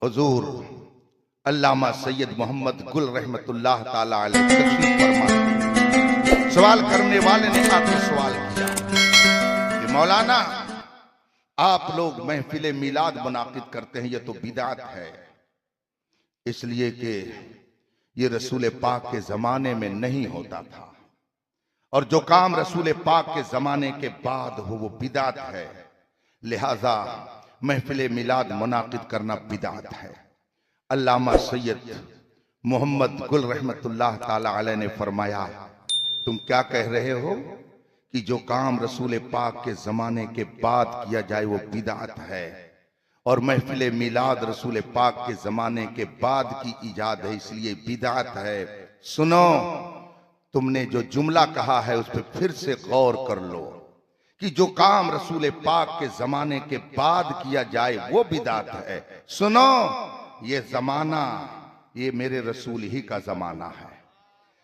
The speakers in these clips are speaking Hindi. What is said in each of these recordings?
हुजूर अल्लामा सैयद मोहम्मद गुल रहमतुल्लाह ताला अलैह तशरीफ फरमा। सवाल करने वाले ने आके सवाल किया कि मौलाना आप लोग महफिल मिलाद मुनाकिद करते हैं, ये तो बिदात है, इसलिए कि ये रसूल पाक के जमाने में नहीं होता था और जो काम रसूल पाक के जमाने के बाद हो वो बिदात है, लिहाजा महफिल मिलाद मुनाकिद करना बिदात है। अल्लामा सैयद मोहम्मद गुल रहमतुल्लाह ताला अलैह ने फरमाया, तुम क्या कह रहे हो कि जो काम रसूल पाक के जमाने के बाद किया जाए वो बिदात है और महफिल मिलाद रसूल पाक के जमाने के बाद की इजाद है, इसलिए बिदात है। सुनो, तुमने जो जुमला कहा है उस पर फिर से गौर कर लो कि जो काम रसूल पाक के जमाने के बाद किया जाए वो बिदात है। सुनो, ये जमाना ये मेरे रसूल ही का जमाना है।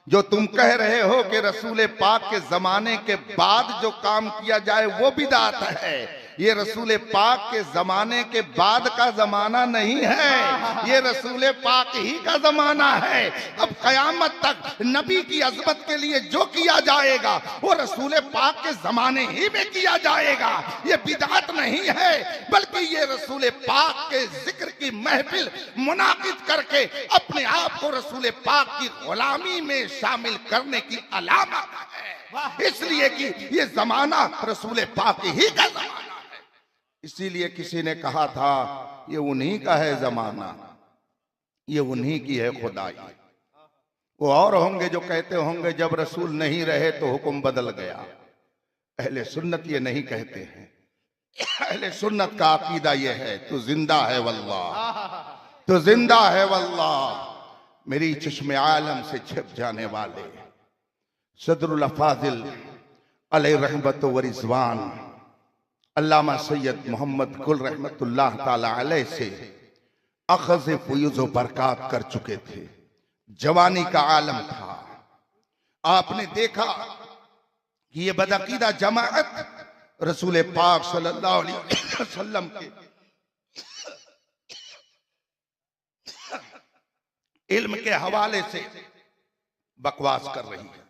जो तुम कह रहे हो कि रसूल पाक के जमाने के बाद जो काम किया जाए वो बिदात है, ये रसूल पाक के जमाने के बाद का जमाना नहीं है, ये रसूल पाक ही का जमाना है। अब कयामत तक नबी की अजमत के लिए जो किया जाएगा वो रसूल पाक के जमाने ही में किया जाएगा। ये बिदात नहीं है, बल्कि ये रसूल पाक के जिक्र की महफिल मुनाकिद करके अपने आप को रसूल पाक की गुलामी में शामिल करने की अलामत है, इसलिए कि ये जमाना रसूल पाक ही का जमाना है। इसीलिए किसी ने कहा था ये उन्हीं का है जमाना, ये उन्हीं की है खुदाई। वो और होंगे जो कहते होंगे जब रसूल नहीं रहे तो हुक्म बदल गया। अहले सुन्नत ये नहीं कहते हैं। अहले सुन्नत का अकीदा ये है तू जिंदा है वल्लाह, तू जिंदा है वल्लाह। मेरी चश्मे आलम से छिप जाने वाले सदरुल अफाजिल अलैहि रहमत व रिज़वान अल्लामा सैयद मोहम्मद गुल रहमतुल्लाह ताला अलैह से अखज़ फयूज़ बरक़ात कर चुके थे। जवानी का आलम था। आपने देखा कि ये बदअकीदा जमाअत रसूल पाक सल्लल्लाहु अलैहि वसल्लम के इल्म के हवाले से बकवास कर रही है,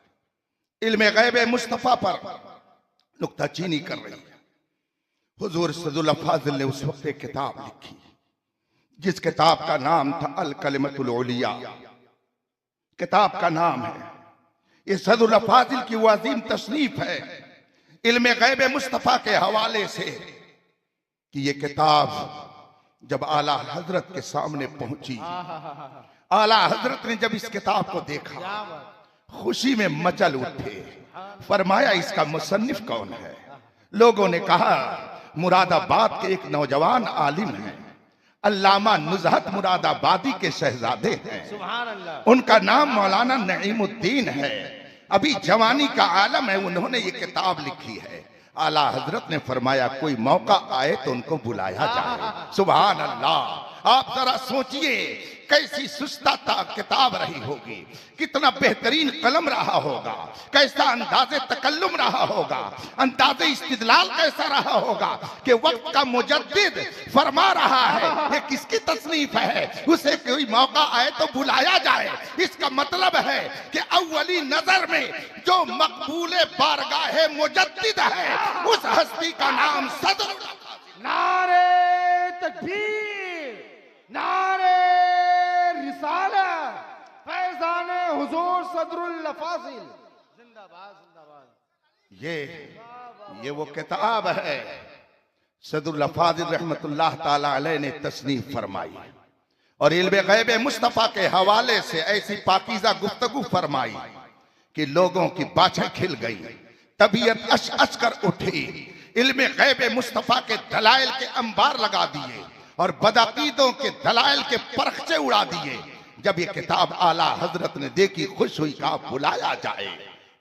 इल्म गैब मुस्तफा पर नुक्ताचीनी कर रही है। हुजूर सदरुल अफाजिल ने उस वक्त एक किताब लिखी जिस किताब का नाम था अल कलिमतुल उलिया, किताब का नाम है। ये सदरुल अफाजिल की वो अजीम तसनीफ है इल्म गैब मुस्तफा के हवाले से कि ये किताब जब आला हजरत के सामने पहुंची, आला हजरत ने जब इस किताब को देखा खुशी में मचल उठे। फरमाया इसका मुसन्निफ कौन है? लोगों ने कहा मुरादाबाद के एक नौजवान आलिम हैं, अल्लामा नुज़हत मुरादाबादी के शहजादे हैं, उनका नाम मौलाना नईमुद्दीन है। अभी जवानी का आलम है, उन्होंने ये किताब लिखी है। आला हजरत ने फरमाया कोई मौका आए तो उनको बुलाया जाए। सुभान अल्लाह। आप जरा सोचिए कैसी सुस्ता किताब रही होगी, कितना बेहतरीन कलम रहा होगा, कैसा अंदाज़े तकल्लुम रहा होगा, अंदाज़े इस्तिदलाल कैसा रहा होगा कि वक्त का मुजद्दिद फरमा रहा है ये किसकी तसनीफ है, उसे कोई मौका आए तो बुलाया जाए। इसका मतलब है कि अव्वली नजर में जो मकबूले बारगाहे मुजद्दिद है उस हस्ती का नाम सदर। नारे तकबीर, नारे रिसालत, फैज़ाने हुजूर सदरुल अफाजिल जिंदाबाद जिंदाबाद। ये वो किताब है सदरुल अफाजिल रहमतुल्लाह ताला अलैह ने तसनीफ फरमाई और इल्म गैब मुस्तफा के हवाले से ऐसी पाकीज़ा गुफ्तगू फरमाई कि लोगों की बाछें खिल गई, तबीयत अश अश कर उठी। इल्म गैब मुस्तफा के दलाइल के अंबार लगा दिए और बदअकीदों के दलाइल के परखचे उड़ा दिए। जब ये किताब आला हजरत ने देखी खुश हुई, कहा बुलाया जाए।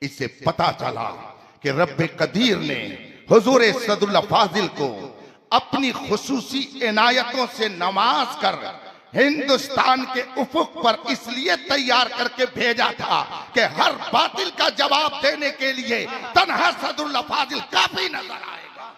इससे पता चला कि रब्बे कदीर ने हुजूर सदरुल अफाजिल को अपनी खुसूसी इनायतों से नवाज कर हिंदुस्तान के उफुक पर इसलिए तैयार करके भेजा था कि हर बातिल का जवाब देने के लिए तन्हा सदरुल अफाजिल काफी नजर आएगा।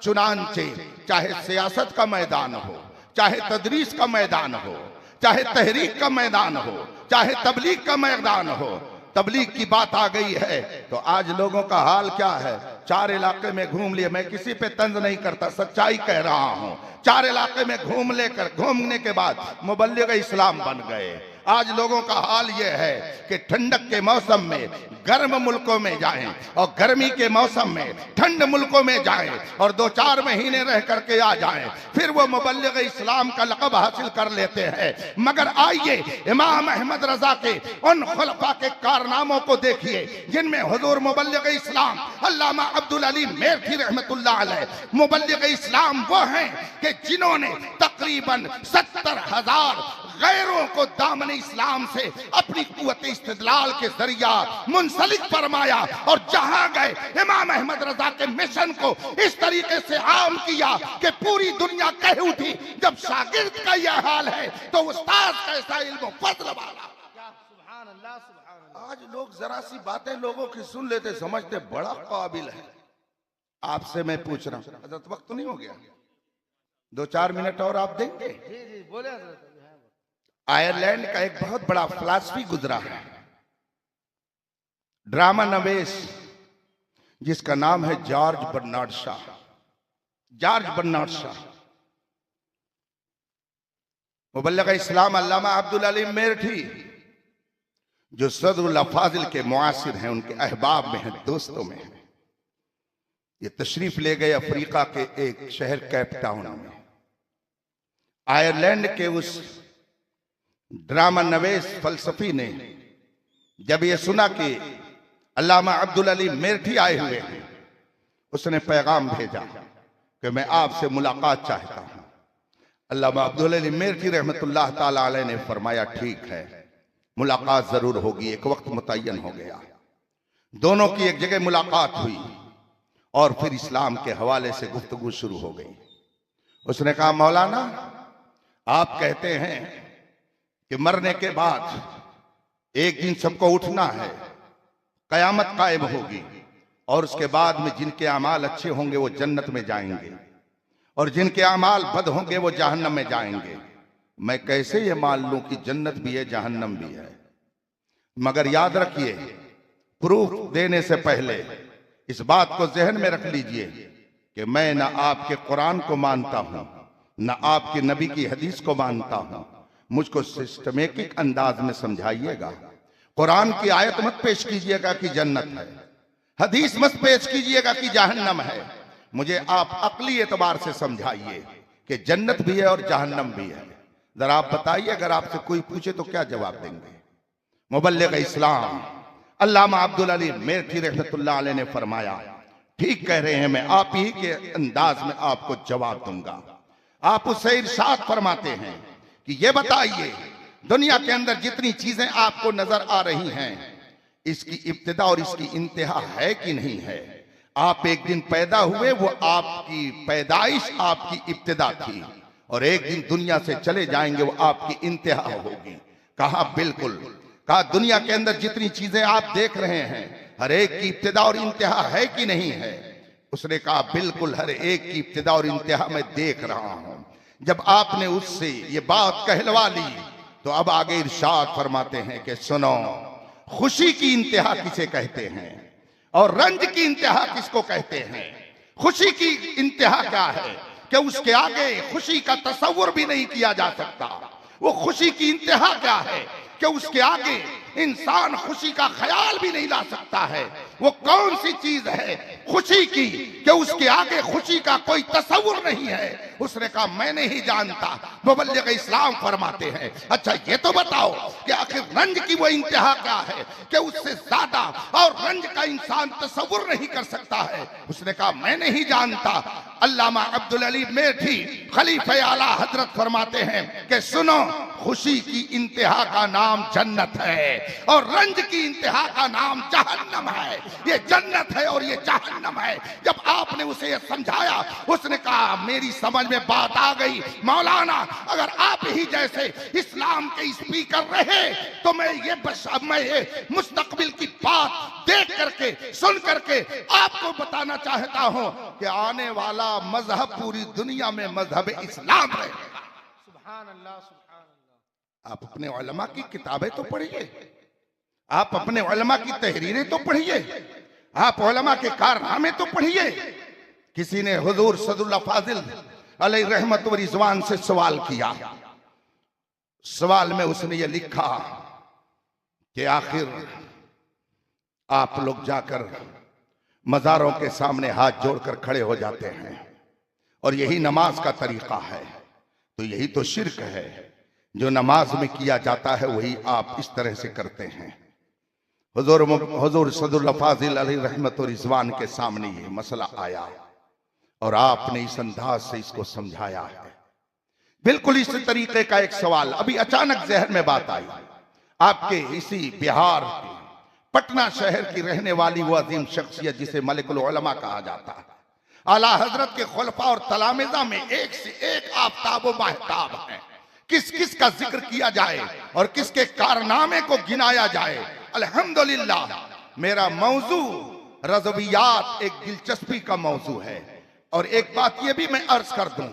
चुनांचे चाहे सियासत का मैदान हो, चाहे तदरीस का मैदान हो, चाहे तहरीक का मैदान हो, चाहे तबलीग का मैदान हो, तबलीग की बात आ गई है तो आज लोगों का हाल क्या है। 4 इलाके में घूम लिए, मैं किसी पे तंज नहीं करता, सच्चाई कह रहा हूं। 4 इलाके में घूमने के बाद मुबल्लिग इस्लाम बन गए। आज लोगों का हाल यह है कि ठंडक के मौसम में गर्म मुल्कों में जाएं और गर्मी के मौसम में ठंड मुल्कों में जाएं और 2-4 महीने रह करके आ जाएं, फिर वो मुबल्लिग इस्लाम का लक़ब हासिल कर लेते हैं। मगर आइए इमाम अहमद रजा के उन खुलफा के कारनामों को देखिए जिनमें हुजूर मुबल्लिग इस्लाम अल्लामा अब्दुल अली मेरठी रहमतुल्लाह अलैह मुबल्लिग इस्लाम वो हैं कि जिन्होंने तकरीबन 70,000 गैरों को दामन इस्लाम से अपनी कुव्वत इस्तिदलाल के जरिया मुंसलिक फरमाया और जहां गए इमाम अहमद रजा के मिशन को इस तरीके से आम किया कि पूरी दुनिया कह उठी जब शागिर्द का यह हाल है तो उस्ताद कैसा इल्म फज़ल वाला। सुभान अल्लाह, सुभान अल्लाह। आज लोग जरा सी बातें लोगों की सुन लेते, समझते बड़ा काबिल है। आपसे मैं पूछ रहा हूं, हजरत वक्त तो नहीं हो गया? 2-4 मिनट और आप देंगे? जी जी बोले हजरत। आयरलैंड का एक बहुत बड़ा फिलॉसफी गुजरा है, ड्रामा नवेस, जिसका नाम है George Bernard Shaw. George Bernard Shaw मुबल्लिग इस्लाम अल्लामा अब्दुल अली मेरठी जो सदरुल अफाजिल के मुआसिर हैं, उनके अहबाब में हैं, दोस्तों में हैं। ये तशरीफ ले गए अफ्रीका के एक शहर केप टाउन में। आयरलैंड के उस ड्रामा नवेस फलसफी ने जब ये सुना कि अल्लामा अब्दुल अली मेरठी आए हुए हैं, उसने पैगाम भेजा कि मैं आपसे मुलाकात चाहता हूं। अल्लामा अब्दुल अली मेरठी रहमतुल्लाह ताला अलैह ने फरमाया ठीक है, मुलाकात जरूर होगी। एक वक्त मुतय्यन हो गया, दोनों की एक जगह मुलाकात हुई और फिर इस्लाम के हवाले से गुफ्तगू शुरू हो गई। उसने कहा मौलाना, आप कहते हैं कि मरने के बाद एक दिन सबको उठना है, कयामत कायम होगी और उसके बाद में जिनके अमाल अच्छे होंगे वो जन्नत में जाएंगे और जिनके अमाल बद होंगे वो जहन्नम में जाएंगे। मैं कैसे ये मान लूं कि जन्नत भी है जहन्नम भी है? मगर याद रखिए, प्रूफ देने से पहले इस बात को जहन में रख लीजिए कि मैं ना आपके कुरान को मानता हूं ना आपके नबी की हदीस को मानता हूं। मुझको सिस्टमेटिक अंदाज में समझाइएगा। कुरान की आयत मत पेश कीजिएगा कि जन्नत है, हदीस मत पेश कीजिएगा कि जहन्नम है। मुझे आप अक्ली एतबार से समझाइए कि जन्नत भी है और जहन्नम भी है। जरा आप बताइए, अगर आपसे कोई पूछे तो क्या जवाब देंगे? मुबल्लिग इस्लाम अल्लामा अब्दुल अली मेरठी रहमतुल्लाह अलैह ने फरमाया ठीक कह रहे हैं, मैं आप ही के अंदाज में आपको जवाब दूंगा। आप उससे इरशाद फरमाते हैं कि ये बताइए, दुनिया के अंदर जितनी चीजें आपको नजर आ रही हैं, इसकी इब्तिदा और इसकी इंतहा है कि नहीं है? आप एक दिन पैदा हुए, वो आपकी पैदाइश आपकी इब्तिदा थी और एक दिन दुनिया से चले जाएंगे, वो आपकी इंतहा होगी। कहा बिल्कुल। कहा दुनिया के अंदर जितनी चीजें आप देख रहे हैं, हर एक की इब्तिदा और इंतहा है कि नहीं है? उसने कहा बिल्कुल, हर एक की इब्तिदा और इंतहा मैं देख रहा हूं। जब आपने उससे ये बात कहलवा ली तो अब आगे इरशाद फरमाते हैं कि सुनो, खुशी की इंतहा किसे कहते हैं और रंज की इंतहा किसको कहते हैं? खुशी की इंतहा क्या है कि उसके आगे खुशी का तसव्वुर भी नहीं किया जा सकता। वो खुशी की इंतहा क्या है कि उसके आगे इंसान खुशी का ख्याल भी नहीं ला सकता है। वो कौन सी चीज है खुशी की कि उसके आगे खुशी का कोई तसव्वुर नहीं है? उसने कहा मैं नहीं जानता। मुबल्लिग इस्लाम फरमाते हैं अच्छा ये तो बताओ कि आखिर रंज की वो इंतहा क्या है कि उससे ज्यादा और रंज का इंसान तसव्वुर नहीं कर सकता है? उसने कहा मैं नहीं जानता। अल्लामा अब्दुल अली मेरठी खलीफे आला हजरत फरमाते हैं कि सुनो, खुशी की इंतहा का नाम जन्नत है और रंज की इंतहा का नाम जहन्नम है। ये जन्नत है और ये जहन्नम है। जब आपने उसे ये समझाया, उसने कहा मेरी समझ में बात आ गई मौलाना, अगर आप ही जैसे इस्लाम के स्पीकर रहे तो मैं ये मुस्तकबिल की बात देख करके सुन करके आपको बताना चाहता हूं कि आने वाला मजहब पूरी दुनिया में मजहब इस्लाम रहेगा। सुभान अल्लाह सुभान अल्लाह। आप अपने उलमा की किताबें तो पढ़िए, आप अपने उलमा की तहरीरें तो पढ़िए, आप उलमा के कारनामे तो पढ़िए। किसी ने हुजूर सदुल्लाह फाजिल अलैहि रहमत व रिजवान से सवाल किया। सवाल में उसने ये लिखा कि आखिर आप लोग जाकर मज़ारों के सामने हाथ जोड़कर खड़े हो जाते हैं और यही नमाज का तरीका है, तो यही तो शिर्क है। जो नमाज में किया जाता है वही आप इस तरह से करते हैं। हुजूर सदुल्लाह फाजिल अलैहि रहमत व रिजवान के सामने ये मसला आया और आपने इस अंदाज से इसको समझाया है। बिल्कुल इस तरीके का एक सवाल अभी अचानक जहन में बात आई। आपके इसी बिहार के पटना शहर की रहने वाली वो अजीम शख्सियत जिसे मलिकुल उलमा कहा जाता है, आला हजरत के खुलफा और तलामिजा में एक से एक आफताब व महताब है। किस किस का जिक्र किया जाए और किसके कारनामे को गिनाया जाए। अल्हम्दुलिल्लाह मेरा मौजू रज़वियात एक दिलचस्पी का मौजू है। और एक बात ये भी मैं अर्ज कर दूं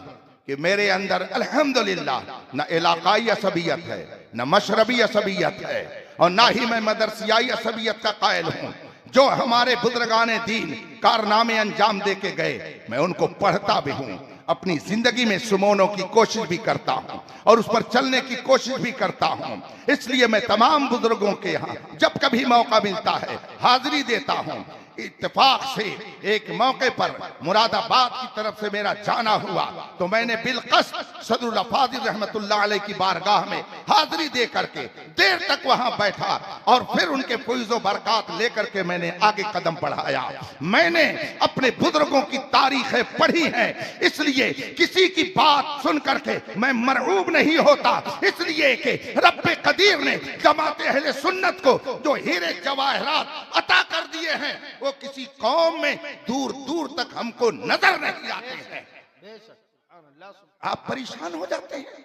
कि मेरे अंदर अल्हम्दुलिल्लाह न इलाकाई असबियत है, न मशरबी असबियत है, और ना ही मैं मदरसियाई असबियत का कायल हूं। जो हमारे बुजुर्गाने दीन कारनामे अंजाम दे के गए, मैं उनको पढ़ता भी हूं, अपनी जिंदगी में सुमोनों की कोशिश भी करता हूं और उस पर चलने की कोशिश भी करता हूं। इसलिए मैं तमाम बुजुर्गों के यहाँ जब कभी मौका मिलता है हाजिरी देता हूं। इत्तेफाक से एक मौके पर मुरादाबाद की तरफ से मेरा जाना हुआ तो मैंने बिलकस सदरुल्लाह फाजिल रहमतुल्लाह अलैह की बारगाह में हाजिरी दे करके देर तक वहां बैठा और फिर उनके फैज़ो बरकत लेकर के मैंने आगे कदम बढ़ाया। मैंने अपने बुजुर्गों की तारीखें पढ़ी हैं, इसलिए किसी की बात सुन करके मैं मरऊब नहीं होता। इसलिए कि रब्बे कदीर ने जमात अहले सुन्नत को जो हीरे जवाहरात अता कर दिए हैं वो किसी कौम में दूर दूर तक हमको नजर नहीं आते हैं। बेशक सुभान अल्लाह सुभान। आप परेशान हो जाते हैं।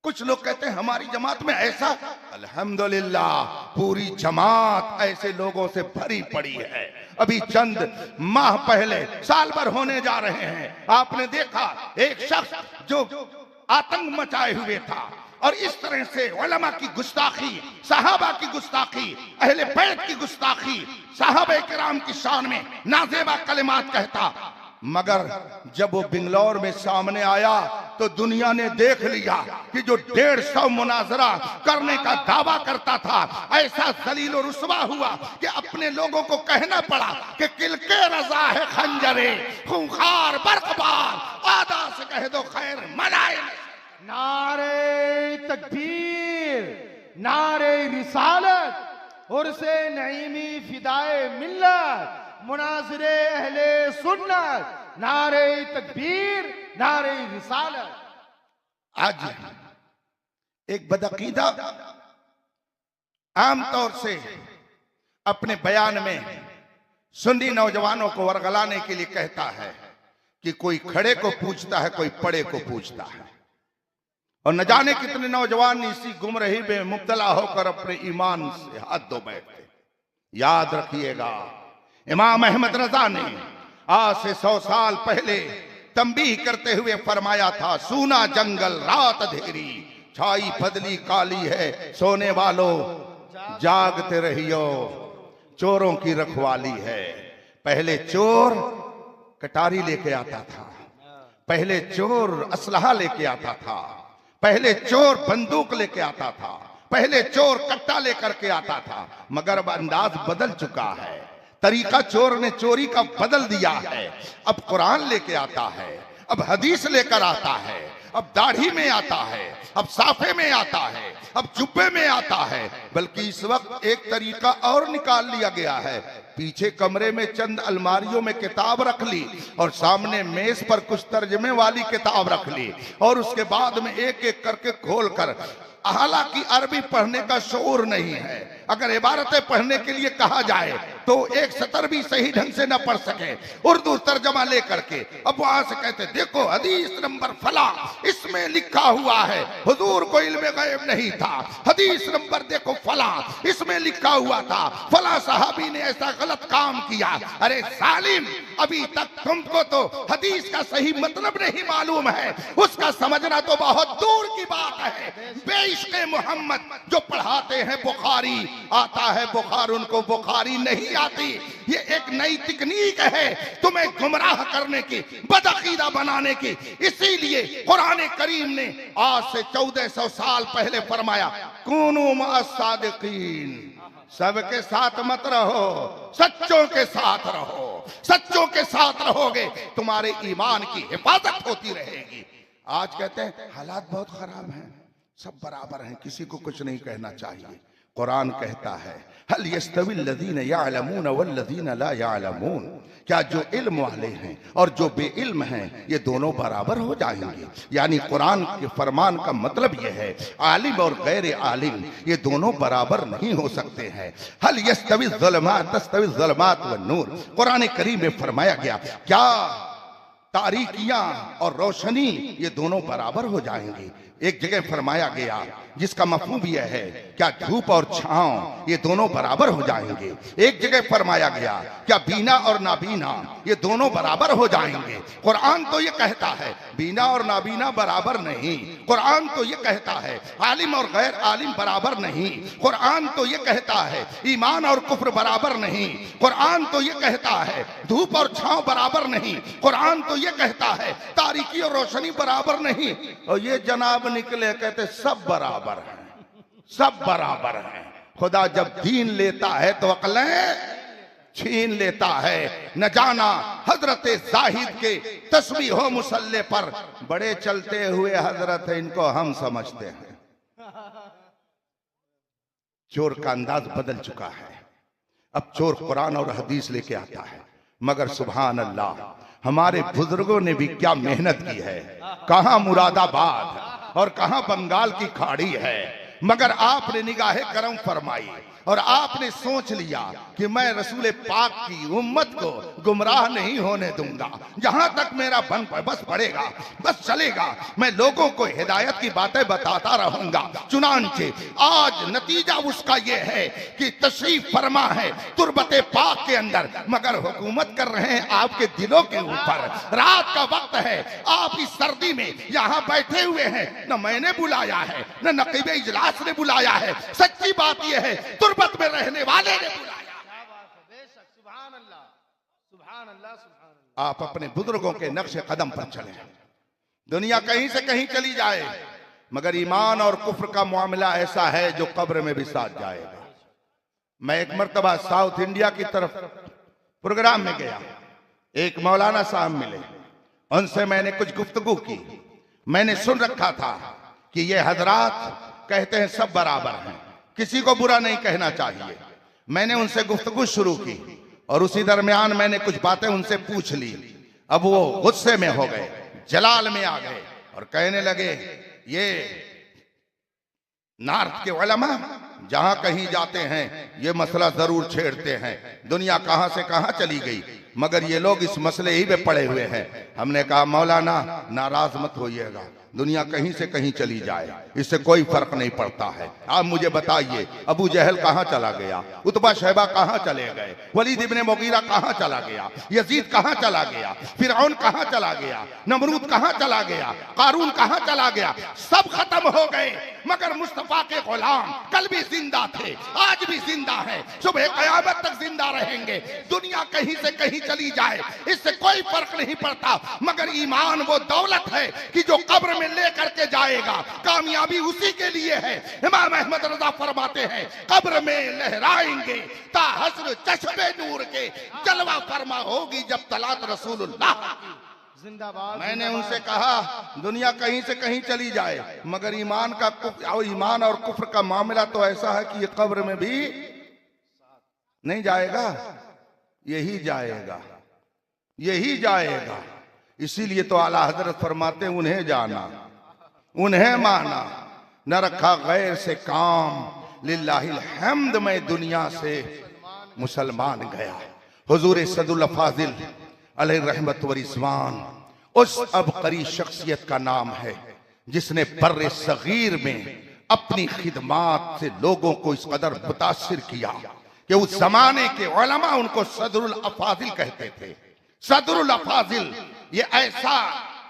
कुछ लोग कहते हैं हमारी जमात में ऐसा, अल्हम्दुलिल्लाह पूरी जमात ऐसे लोगों से भरी पड़ी है। अभी चंद माह पहले साल भर होने जा रहे हैं, आपने देखा एक शख्स जो आतंक मचाए हुए था और इस तरह से उलमा की गुस्ताखी, सहाबा की गुस्ताखी, अहले बैत की गुस्ताखी, सहाबा किराम की शान में नाजेबा कलिमात कहता। मगर जब वो बिंगलौर में सामने आया तो दुनिया ने देख लिया कि जो 150 मुनाजरा करने का दावा करता था ऐसा जलील और रुसवा हुआ कि अपने लोगों को कहना पड़ा कि किलके रजा है खंजरे खूंखार बरकबार, आदा से कह दो खैर मनाए। नारे तकबीर, नारे रिसालत और से नईमी फिदाए मिल्लत, मुनाज़िरे अहले सुन्नत, नारे तकबीर, नारे रिसालत। आज एक बदअकीदा आमतौर से अपने बयान में सुन्नी नौजवानों को वरगलाने के लिए कहता है कि कोई खड़े को पूछता है, कोई पड़े को पूछता है। और न जाने कितने नौजवान इसी गुमराही में मुब्तला होकर अपने ईमान से हाथ धो बैठते। याद रखिएगा इमाम अहमद रजा ने आज से 100 साल पहले तंबीह करते हुए फरमाया था, सूना जंगल रात अंधेरी छाई बदली काली है, सोने वालों जागते रहियो चोरों की रखवाली है। पहले चोर कटारी लेके आता था, पहले चोर असलहा लेके आता था, पहले चोर बंदूक लेके आता था, पहले चोर कट्टा लेकर के आता था। मगर अब अंदाज बदल चुका है, तरीका चोर ने चोरी का बदल दिया है। अब कुरान लेके आता है, अब हदीस लेकर आता है, अब दाढ़ी में आता है, अब साफे में आता है, अब जुब्बे में आता है। बल्कि इस वक्त एक तरीका और निकाल लिया गया है, पीछे कमरे में चंद अलमारियों में किताब रख ली और सामने मेज पर कुछ तर्जमे वाली किताब रख ली और उसके बाद में एक एक करके खोल कर, हालांकि अरबी पढ़ने का शऊर नहीं है, अगर इबारतें पढ़ने के लिए कहा जाए तो एक सतर भी सही ढंग से न पढ़ सके, उर्दू तर्जमा लेकर के अब वहां से कहते देखो हदीस नंबर फला इसमें लिखा हुआ है हुजूर को इल्मे गैब नहीं था, हदीस नंबर देखो फला इसमें लिखा हुआ था फला साहबी ने ऐसा गलत काम किया। अरे सालिम, अभी तक तुमको तो हदीस का सही मतलब नहीं मालूम है, उसका समझना तो बहुत दूर की बात है। बेइश्क़े मोहम्मद जो पढ़ाते हैं बुखारी आता है बुखार, उनको बुखारी नहीं आती। ये एक नई तकनीक है तुम्हें गुमराह करने की, बदअकीदा बनाने की। इसीलिए कुरान करीम ने आज से 1400 साल पहले फरमाया कूनू मअस-सादिकीन, सबके साथ मत रहो, सच्चों के साथ रहो। सच्चों के साथ रहोगे तुम्हारे ईमान की हिफाजत होती रहेगी। आज कहते हैं हालात बहुत खराब हैं, सब बराबर हैं, किसी को कुछ नहीं कहना चाहिए। कुरान कहता है हल यस्तविल्लज़ीन यअलमून वल्लज़ीन ला यअलमून, क्या जो इल्म वाले हैं और जो बेइल्म हैं ये दोनों बराबर हो जाएंगे। यानी कुरान के फरमान का मतलब ये है आलिम और गैर आलिम ये दोनों बराबर नहीं हो सकते हैं। हल यस्तवी ज़ुल्मात तस्तवी ज़ुल्मात व नूर, कुरान करीम में फरमाया गया क्या तारीकियां और रोशनी ये दोनों बराबर हो जाएंगी। एक जगह फरमाया गया जिसका मफहूम यह है क्या धूप और छांव ये दोनों बराबर हो जाएंगे। एक जगह फरमाया गया क्या बीना और नाबीना ये दोनों बराबर हो जाएंगे। कुरान तो ये कहता है बीना और नाबीना बराबर नहीं, कुरान तो ये कहता है आलिम और गैर आलिम बराबर नहीं, कुरान तो ये कहता है ईमान और कुफ्र बराबर नहीं, कुरान तो ये कहता है धूप और छांव बराबर नहीं, कुरान तो ये कहता है तारीकी और रोशनी बराबर नहीं। और ये जनाब निकले कहते सब बराबर हैं, सब बराबर हैं। खुदा जब दीन लेता है तो अक्लें छीन लेता है। न जाना हजरत जाहिद के तस्बीह हो मुसल्ले पर बड़े चलते हुए हजरत है, इनको हम समझते हैं। चोर का अंदाज बदल चुका है, अब चोर कुरान और हदीस लेके आता है। मगर सुभान अल्लाह हमारे बुजुर्गों ने भी क्या मेहनत की है, कहां मुरादाबाद और कहां बंगाल की खाड़ी है, मगर आपने निगाहे करम फरमाई और आपने सोच लिया कि मैं रसूल पाक की उम्मत को गुमराह नहीं होने दूंगा। जहां तक मेरा बस पड़ेगा बस चलेगा, मैं लोगों को हिदायत की बातें बताता रहूंगा। चुनांचे आज नतीजा उसका यह है कि तशरीफ फरमा है तुरबते पाक के अंदर, मगर हुकूमत कर रहे हैं आपके दिलों के ऊपर। रात का वक्त है, आप इस सर्दी में यहाँ बैठे हुए हैं, न मैंने बुलाया है न नकीब इजलास ने बुलाया है, सच्ची बात यह है तुरबत में रहने वाले ने बुलाया। आप अपने बुजुर्गों के नक्शे कदम पर चले। दुनिया कहीं से कहीं चली जाए मगर ईमान और कुफ्र का मामला ऐसा है जो कब्र में भी साथ जाएगा। मैं एक मर्तबा साउथ इंडिया की तरफ प्रोग्राम में गया, एक मौलाना साहब मिले, उनसे मैंने कुछ गुफ्तगू की। मैंने सुन रखा था कि ये हजरात कहते हैं सब बराबर हैं, किसी को बुरा नहीं कहना चाहिए। मैंने उनसे गुफ्तगू शुरू की और उसी दरमियान मैंने कुछ बातें उनसे पूछ ली। अब वो गुस्से में हो गए, जलाल में आ गए और कहने लगे ये नॉर्थ के उलमा जहां कहीं जाते हैं ये मसला जरूर छेड़ते हैं। दुनिया कहां से कहां चली गई मगर ये लोग इस मसले ही में पड़े हुए हैं। हमने कहा मौलाना नाराज मत होइएगा, दुनिया कहीं से कहीं चली जाए इससे कोई फर्क नहीं पड़ता है। आप मुझे बताइए अबू जहल कहां चला गया, उतबा शैबा कहां चले गए, वलीद इब्ने मुगीरा कहां चला गया, यजीद कहां चला गया, फिरौन कहां चला गया, नमरूद कहां चला गया, कारून कहां चला गया, सब खत्म हो गए। मगर मुस्तफा के गुलाम कल भी जिंदा थे, आज भी जिंदा है, सुबह कयामत तक जिंदा रहेंगे। दुनिया कहीं से कहीं चली जाए इससे कोई फर्क नहीं पड़ता, मगर ईमान वो दौलत है कि जो कब्र में लेकर के जाएगा, कामयाबी उसी के लिए है। इमाम अहमद रजा फरमाते हैं कब्र में लहराएंगे ता हस्र चश्मे नूर के, जलवा फरमा होगी जब तलात रसूलुल्लाह। जिंदाबाद। मैंने उनसे कहा दुनिया कहीं से कहीं चली जाए मगर ईमान और कुफ्र का मामला तो ऐसा है कि ये कब्र में भी नहीं जाएगा, यही जाएगा, यही जाएगा। इसीलिए तो आला हजरत फरमाते उन्हें जाना उन्हें माना, न रखा गैर से काम लिल्लाहिल हम्द, मैं दुनिया से मुसलमान गया। हुजूर सदुल फाजिल अलैहि रहमत व रिज़वान उस अबकरी शख्सियत का नाम है जिसने बर्रे सगीर में अपनी खिदमात से लोगों को इस कदर मुतासिर किया कि उस जमाने के उलमा उनको सदरुल अफाजिल कहते थे। सदरुल अफाजिल ये ऐसा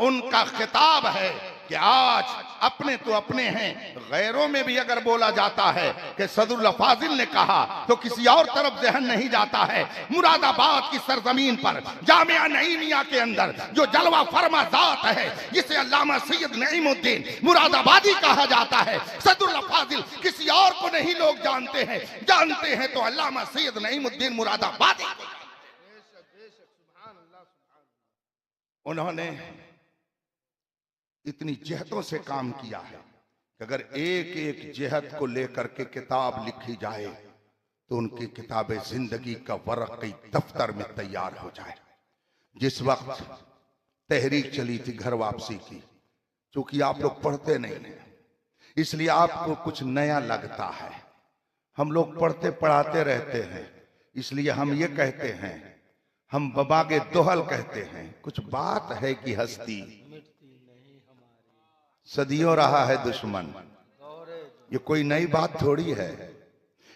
उनका खिताब है कि आज अपने तो अपने हैं, गैरों में भी अगर बोला जाता है कि सदरुल अफाजिल ने कहा तो किसी और तरफ जहन नहीं जाता है। मुरादाबाद की सरजमीन पर जामिया नईमिया के अंदर जो जलवा फरमा जात है जिसे अल्लामा सैयद नईमुद्दीन मुरादाबादी कहा जाता है, सदरुल अफाजिल किसी और को नहीं लोग जानते हैं तो अल्लामा सैयद नईमुद्दीन मुरादाबादी। उन्होंने इतनी जहतों से काम किया है कि अगर एक एक जहत को लेकर के किताब लिखी जाए तो उनकी किताबें जिंदगी का वर्क कई दफ्तर में तैयार हो जाए। जिस वक्त तहरीक चली थी घर वापसी की, क्योंकि आप लोग पढ़ते नहीं हैं इसलिए आपको कुछ नया लगता है। हम लोग पढ़ते पढ़ाते रहते हैं इसलिए हम ये कहते हैं, हम बबागे दोहल कहते हैं, कुछ बात है कि हस्ती सदियों रहा है दुश्मन। ये कोई नई बात थोड़ी है।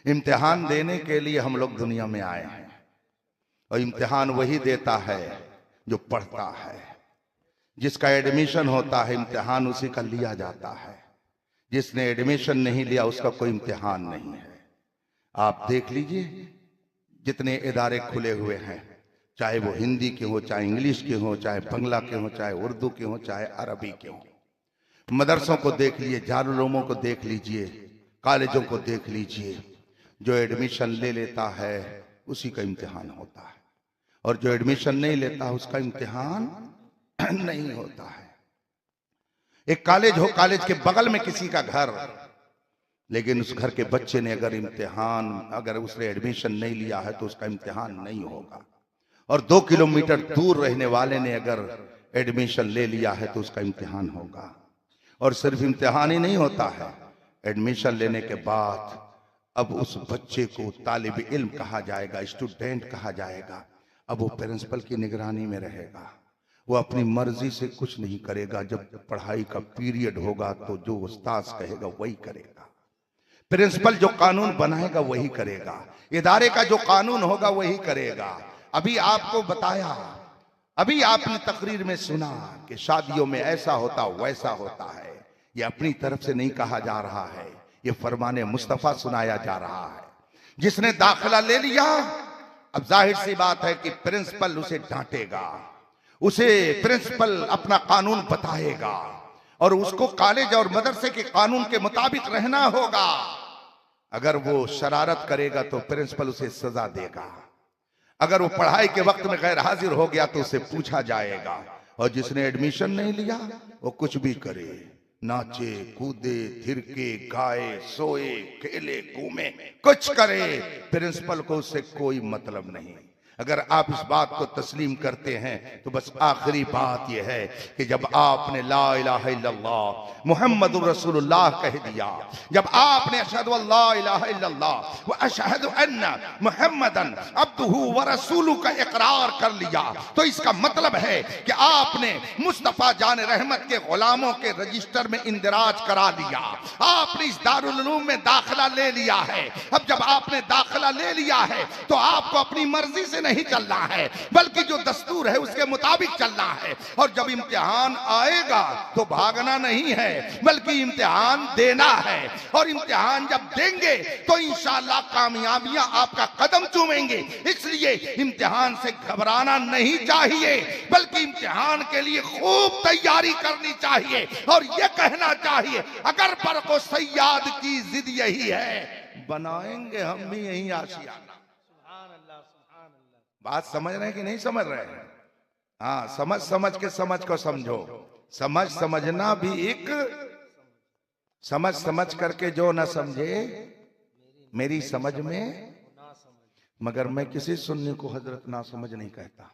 इम्तिहान देने के लिए हम लोग दुनिया में आए हैं और इम्तिहान वही देता है जो पढ़ता है। जिसका एडमिशन होता है इम्तिहान उसी का लिया जाता है, जिसने एडमिशन नहीं लिया उसका कोई इम्तिहान नहीं है। आप देख लीजिए जितने इदारे खुले हुए हैं, चाहे वो हिंदी के हो, चाहे इंग्लिश के हो, चाहे बंगला के हो, चाहे उर्दू के हो, चाहे अरबी के हो। मदरसों को देख लीजिए, जारुलूमों को देख लीजिए, कॉलेजों को देख लीजिए। जो एडमिशन ले लेता है उसी का इम्तिहान होता है और जो एडमिशन नहीं लेता उसका इम्तिहान नहीं होता है। एक कॉलेज हो, कॉलेज के बगल में किसी का घर, लेकिन उस घर के बच्चे ने अगर उसने एडमिशन नहीं लिया है तो उसका इम्तिहान नहीं होगा। और 2 किलोमीटर दूर रहने वाले ने अगर एडमिशन ले लिया है तो उसका इम्तिहान होगा। और सिर्फ इम्तिहान ही नहीं होता है, एडमिशन लेने के बाद अब उस बच्चे को तालिब इल्म कहा जाएगा, स्टूडेंट कहा जाएगा। अब वो प्रिंसिपल की निगरानी में रहेगा, वो अपनी मर्जी से कुछ नहीं करेगा। जब पढ़ाई का पीरियड होगा तो जो उस्ताद कहेगा वही करेगा। प्रिंसिपल जो कानून बनाएगा वही करेगा, इदारे का जो कानून होगा वही करेगा। अभी आपको बताया, अभी आपने तकरीर में सुना कि शादियों में ऐसा होता वैसा होता है। ये अपनी तरफ से नहीं कहा जा रहा है, ये फरमाने मुस्तफा सुनाया जा रहा है। जिसने दाखिला ले लिया, अब जाहिर सी बात है कि प्रिंसिपल उसे डांटेगा, उसे प्रिंसिपल अपना कानून बताएगा और उसको कॉलेज और मदरसे के कानून के मुताबिक रहना होगा। अगर वो शरारत करेगा तो प्रिंसिपल उसे सजा देगा। अगर वो पढ़ाई के वक्त में गैर हाजिर हो गया तो उसे पूछा जाएगा। और जिसने एडमिशन नहीं लिया वो कुछ भी करे, नाचे कूदे थिरके गाए सोए खेले घूमे कुछ करे, प्रिंसिपल को उससे कोई मतलब नहीं। अगर आप इस बात को तस्लीम करते हैं तो बस आखिरी बात यह है कि जब आपने ला इलाहा इल्लल्लाह मुहम्मदुर रसूलुल्लाह कह दिया, जब आपने अशहदु अल्ला इलाहा इल्लल्लाह व अशहदु अन्ना मुहम्मदन अब्दुहु व रसूलुहु का इकरार कर लिया, तो इसका मतलब है कि आपने मुस्तफा जान रहमत के गुलामों के रजिस्टर में इंदराज करा दिया। आपने इस दारुल उलूम में दाखिला ले लिया है। अब जब आपने दाखिला ले लिया है तो आपको अपनी मर्जी से नहीं चलना है, बल्कि जो दस्तूर है उसके मुताबिक चलना है। और जब इम्तिहान आएगा तो भागना नहीं है, बल्कि इम्तिहान देना है। और इम्तिहान जब देंगे तो इंशाअल्लाह कामयाबियां आपका कदम चूमेंगे। इसलिए इम्तिहान से घबराना नहीं चाहिए, बल्कि इम्तिहान के लिए खूब तैयारी करनी चाहिए और यह कहना चाहिए अगर बरको सैयाद की जिद यही है, बनाएंगे हम भी यही आशियाना। बात समझ रहे हैं कि नहीं समझ रहे हैं? हाँ, समझ समझ के समझ को समझो। समझ समझना भी एक, समझ समझ करके जो ना समझे मेरी समझ में, मगर मैं किसी सुन्नी को हजरत ना समझ नहीं कहता।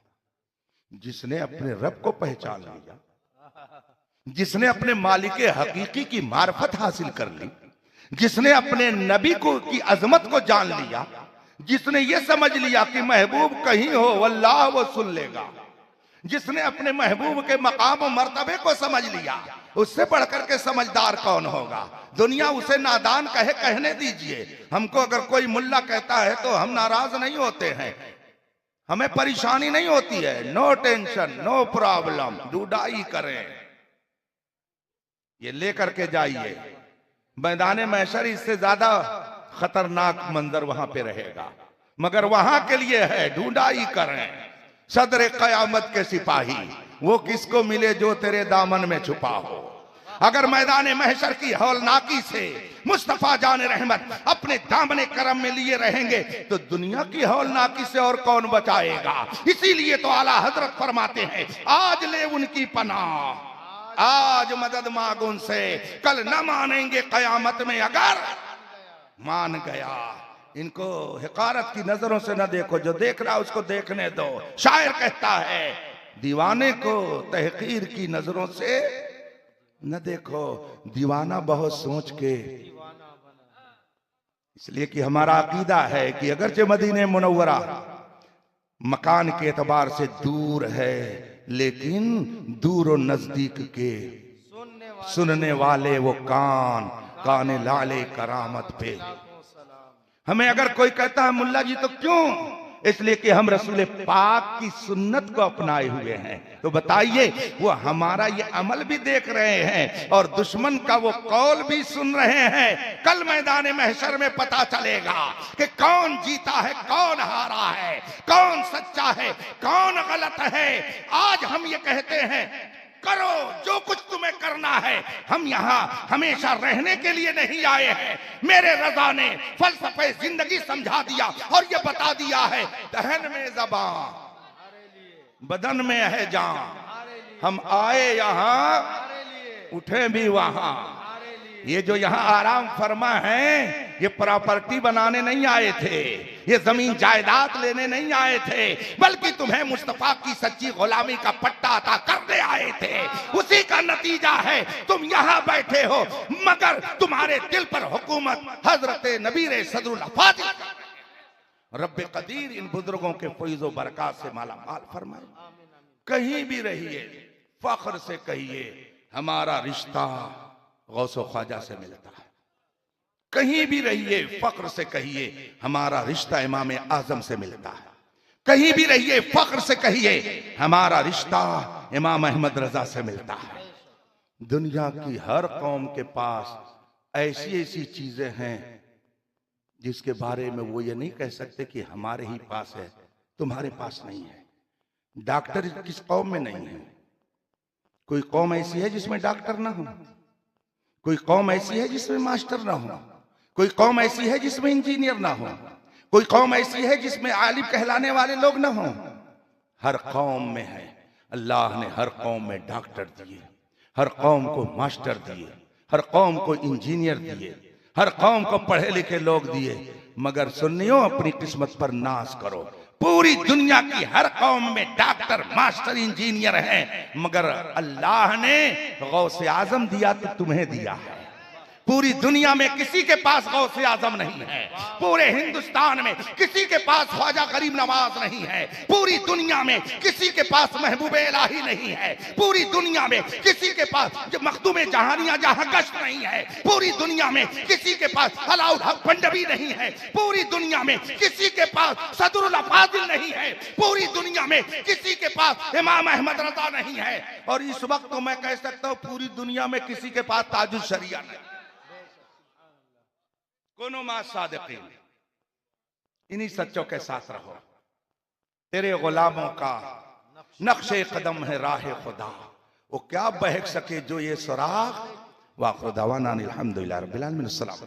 जिसने अपने रब को पहचान लिया, जिसने अपने मालिक हकीकी की मार्फत हासिल कर ली, जिसने अपने नबी को की अजमत को जान लिया, जिसने ये समझ लिया कि महबूब कहीं हो अल्लाह वो सुन लेगा, जिसने अपने महबूब के मकाम और मर्तबे को समझ लिया, उससे बढ़कर के समझदार कौन होगा। दुनिया उसे नादान कहे, कहने दीजिए। हमको अगर कोई मुल्ला कहता है तो हम नाराज नहीं होते हैं, हमें परेशानी नहीं होती है। नो टेंशन, नो प्रॉब्लम, डूडाई करें, ये लेकर के जाइए मैदान महशर। इससे ज्यादा खतरनाक मंजर वहां पे रहेगा, मगर वहां के लिए है ढूंढाई करें। सदर कयामत के सिपाही वो किसको मिले जो तेरे दामन में छुपा हो। अगर मैदान महशर की हौलनाकी से मुस्तफा जान रहमत अपने दामने करम में लिए रहेंगे तो दुनिया की हौलनाकी से और कौन बचाएगा। इसीलिए तो आला हजरत फरमाते हैं, आज ले उनकी पनाह, आज मदद मांग उनसे, कल न मानेंगे कयामत में अगर मान गया। इनको हिकारत की नजरों से न देखो, जो देख रहा उसको देखने दो। शायर कहता है, दीवाने को तहकीर की नजरों से न देखो, दीवाना बहुत सोच के। इसलिए कि हमारा अकीदा है कि अगरचे मदीने मुनव्वरा मकान के एतबार से दूर है, लेकिन दूर और नजदीक के सुनने वाले वो कान, काने लाले करामत पे। हमें अगर कोई कहता है मुल्ला जी तो क्यों, इसलिए कि हम रसूल पाक की सुन्नत को अपनाए हुए हैं। तो बताइए, वो हमारा ये अमल भी देख रहे हैं और दुश्मन का वो कौल भी सुन रहे हैं। कल मैदान महशर में पता चलेगा कि कौन जीता है, कौन हारा है, कौन सच्चा है, कौन गलत है। आज हम ये कहते हैं, करो जो कुछ तुम्हें करना है, हम यहाँ हमेशा रहने के लिए नहीं आए हैं। मेरे रज़ा ने फलसफे जिंदगी समझा दिया और ये बता दिया है, दहन में ज़बान बदन में है जान। हम आए यहाँ, उठे भी वहां। ये जो यहाँ आराम फरमा है, ये प्रॉपर्टी बनाने नहीं आए थे, ये जमीन जायदाद लेने नहीं आए थे, बल्कि तुम्हें मुस्तफा की सच्ची गुलामी का पट्टा अता करने आए थे। उसी का नतीजा है तुम यहाँ बैठे हो, मगर तुम्हारे दिल पर हुकूमत हजरत नबीर सदरुल फाजिल रब्बे कदीर इन बुजुर्गों के फैज़ो बरकत से माला माल फरमाए। कहीं भी रहिए, फख्र से कहिए हमारा रिश्ता गौसो ख्वाजा से मिलता है। कहीं भी रहिए, फख्र से कहिए हमारा रिश्ता इमाम आजम से मिलता है। कहीं भी रहिए, फख्र से कहिए हमारा रिश्ता इमाम अहमद रजा से मिलता है। दुनिया की हर कौम के पास ऐसी ऐसी चीजें हैं जिसके बारे में वो ये नहीं कह सकते कि हमारे ही पास है, तुम्हारे पास नहीं है। डॉक्टर किस कौम में नहीं है? कोई कौम ऐसी है जिसमें डॉक्टर ना हो, कोई कौम ऐसी है जिसमें मास्टर ना हो, कोई कौम ऐसी है जिसमें इंजीनियर ना हो, कोई कौम ऐसी है जिसमें आलिम कहलाने वाले लोग ना हो। हर कौम में है। अल्लाह ने हर कौम में डॉक्टर दिए, हर कौम को मास्टर दिए, हर कौम को इंजीनियर दिए, हर कौम को पढ़े लिखे लोग दिए। मगर सुन्नियों, अपनी किस्मत पर नाज करो। पूरी दुनिया की हर कौम में डॉक्टर, मास्टर, इंजीनियर हैं, मगर अल्लाह ने गौसे आजम दिया तो तुम्हें दिया है। पूरी दुनिया में किसी के पास गौसे आजम नहीं है, पूरे हिंदुस्तान में किसी के पास ख्वाजा गरीब नवाज नहीं है, पूरी दुनिया में किसी के पास महबूब इलाही नहीं है, पूरी दुनिया में किसी के पास मखदूम जहानिया जहां गश्त नहीं है, पूरी दुनिया में किसी के पास अलाउल हक पंडवी नहीं है, पूरी दुनिया में किसी के पास सदरुल फाजिल नहीं है, पूरी दुनिया में किसी के पास इमाम अहमद रजा नहीं है। और इस वक्त तो मैं कह सकता हूं पूरी दुनिया में किसी के पास ताजुल शरिया नहीं। कोनो मा सादिकीन, इन्हीं सच्चों के साथ रहो। तेरे गुलामों का नक्शे कदम है राह खुदा, वो क्या बहक सके जो ये सुराख। वाखिर दावाना अनिल हम्दुलिल्लाहि रब्बिल आलमीन। अस्सलाम।